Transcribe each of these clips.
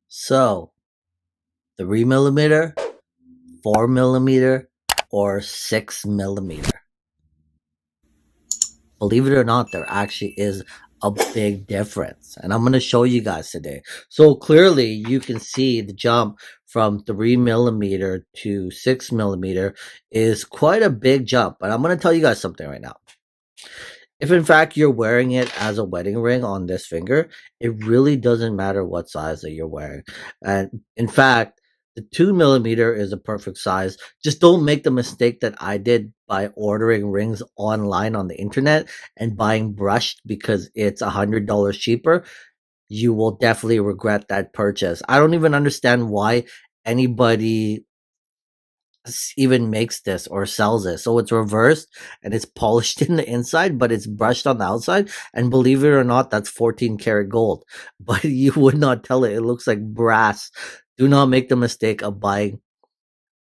So, 3 millimeter, 4 millimeter, or 6 millimeter. Believe it or not, there actually is a big difference. And I'm going to show you guys today. So clearly you can see the jump from 3 millimeter to 6 millimeter is quite a big jump. But I'm going to tell you guys something right now. If in fact you're wearing it as a wedding ring on this finger, it really doesn't matter what size that you're wearing. And in fact, the 2 millimeter is a perfect size. Just don't make the mistake that I did by ordering rings online on the internet and buying brushed because it's $100 cheaper. You will definitely regret that purchase. I don't even understand why anybody even makes this or sells it. So it's reversed and it's polished in the inside, but it's brushed on the outside. And believe it or not, that's 14 karat gold. But you would not tell it. It looks like brass. Do not make the mistake of buying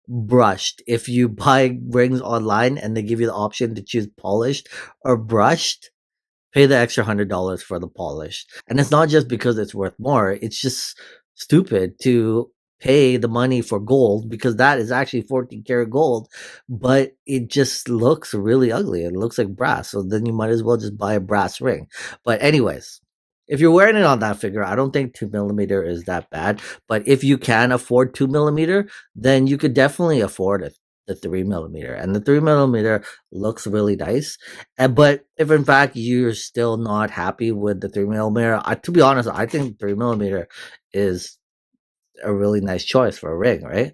brushed. If you buy rings online and they give you the option to choose polished or brushed, pay the extra $100 for the polished. And it's not just because it's worth more, it's just stupid to pay the money for gold because that is actually 14 karat gold, but it just looks really ugly. It looks like brass. So then you might as well just buy a brass ring. But, anyways. If you're wearing it on that figure, I don't think 2 millimeter is that bad. But if you can afford 2 millimeter, then you could definitely afford it, the 3 millimeter. And the 3 millimeter looks really nice. But if in fact you're still not happy with the 3 millimeter, to be honest, I think 3 millimeter is a really nice choice for a ring, right?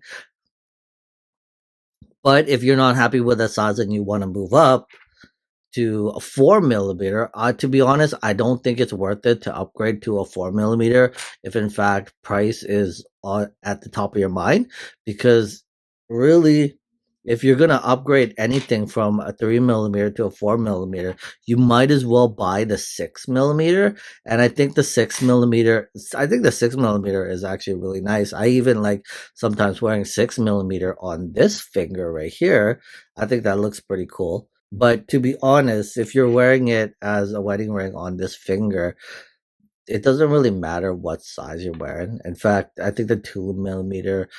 But if you're not happy with the size and you want to move up to a 4 millimeter, to be honest, I don't think it's worth it to upgrade to a 4 millimeter if in fact price is at the top of your mind, because really, if you're gonna upgrade anything from a 3 millimeter to a 4 millimeter, you might as well buy the 6 millimeter. And I think the 6 millimeter is actually really nice. I even like sometimes wearing 6 millimeter on this finger right here. I think that looks pretty cool. But to be honest, if you're wearing it as a wedding ring on this finger, it doesn't really matter what size you're wearing. In fact, I think the 2 millimeter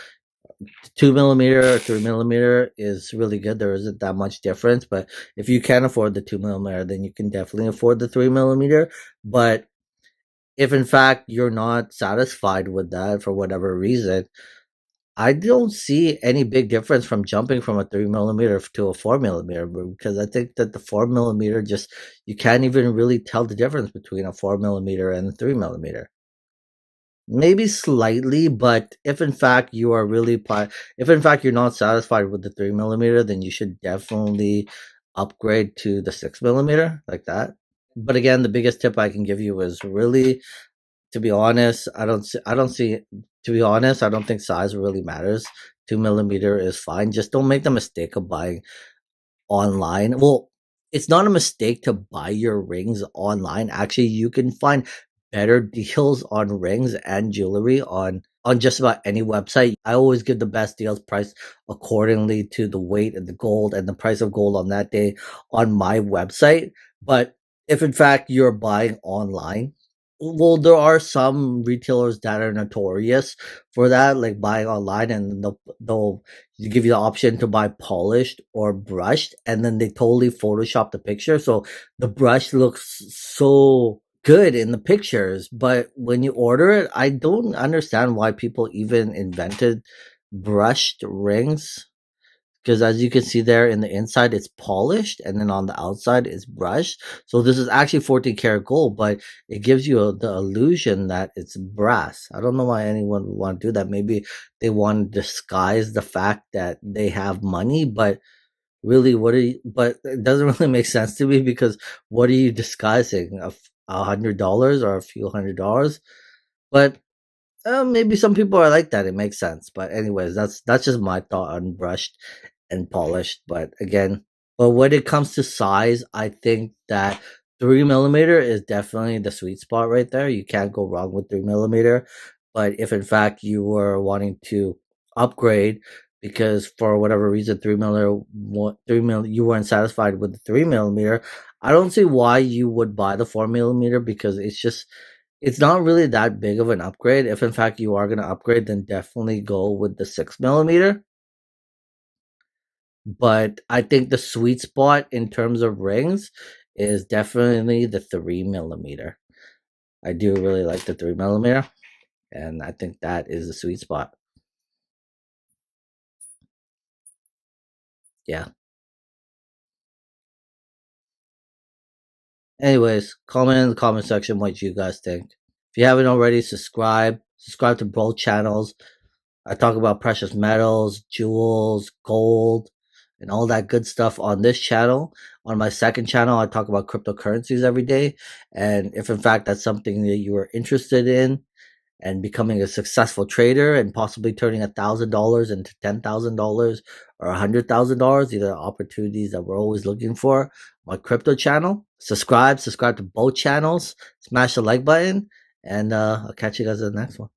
or 3 millimeter is really good. There isn't that much difference. But if you can't afford the 2 millimeter, then you can definitely afford the 3 millimeter. But if in fact you're not satisfied with that for whatever reason, I don't see any big difference from jumping from a 3 millimeter to a 4 millimeter, because I think that the 4 millimeter just, you can't even really tell the difference between a 4 millimeter and a 3 millimeter. Maybe slightly, but if in fact you are really if in fact you're not satisfied with the 3 millimeter, then you should definitely upgrade to the 6 millimeter like that. But again, the biggest tip I can give you is really, to be honest, I don't see. To be honest, I don't think size really matters. 2 millimeter is fine. Just don't make the mistake of buying online. Well, it's not a mistake to buy your rings online. Actually, you can find better deals on rings and jewelry on just about any website. I always give the best deals priced accordingly to the weight of the gold and the price of gold on that day on my website. But if in fact you're buying online, well, there are some retailers that are notorious for that, like buying online, and they'll give you the option to buy polished or brushed, and then they totally Photoshop the picture. So the brush looks so good in the pictures, but when you order it, I don't understand why people even invented brushed rings. Because as you can see there, in the inside it's polished and then on the outside it's brushed. So this is actually 14 karat gold, but it gives you the illusion that it's brass. I don't know why anyone would want to do that. Maybe they want to disguise the fact that they have money, but really, but it doesn't really make sense to me, because what are you disguising? $100 or a few $100s? But maybe some people are like that. It makes sense. But anyways, that's just my thought on brushed and polished. But again, but when it comes to size, I think that 3 millimeter is definitely the sweet spot right there. You can't go wrong with 3 millimeter. But if in fact you were wanting to upgrade because for whatever reason 3 millimeter, 3 mil, you weren't satisfied with the 3 millimeter, I don't see why you would buy the 4 millimeter, because It's not really that big of an upgrade. If in fact you are going to upgrade, then definitely go with the 6 millimeter. But I think the sweet spot in terms of rings is definitely the 3 millimeter. I do really like the 3 millimeter, and I think that is the sweet spot. Yeah. Anyways, comment in the comment section what you guys think. If you haven't already, subscribe to both channels. I talk about precious metals, jewels, gold, and all that good stuff on this channel. On my second channel, I talk about cryptocurrencies every day. And if in fact that's something that you are interested in and becoming a successful trader and possibly turning $1,000 into $10,000 or $100,000, these are opportunities that we're always looking for. My crypto channel, subscribe to both channels, smash the like button, and I'll catch you guys in the next one.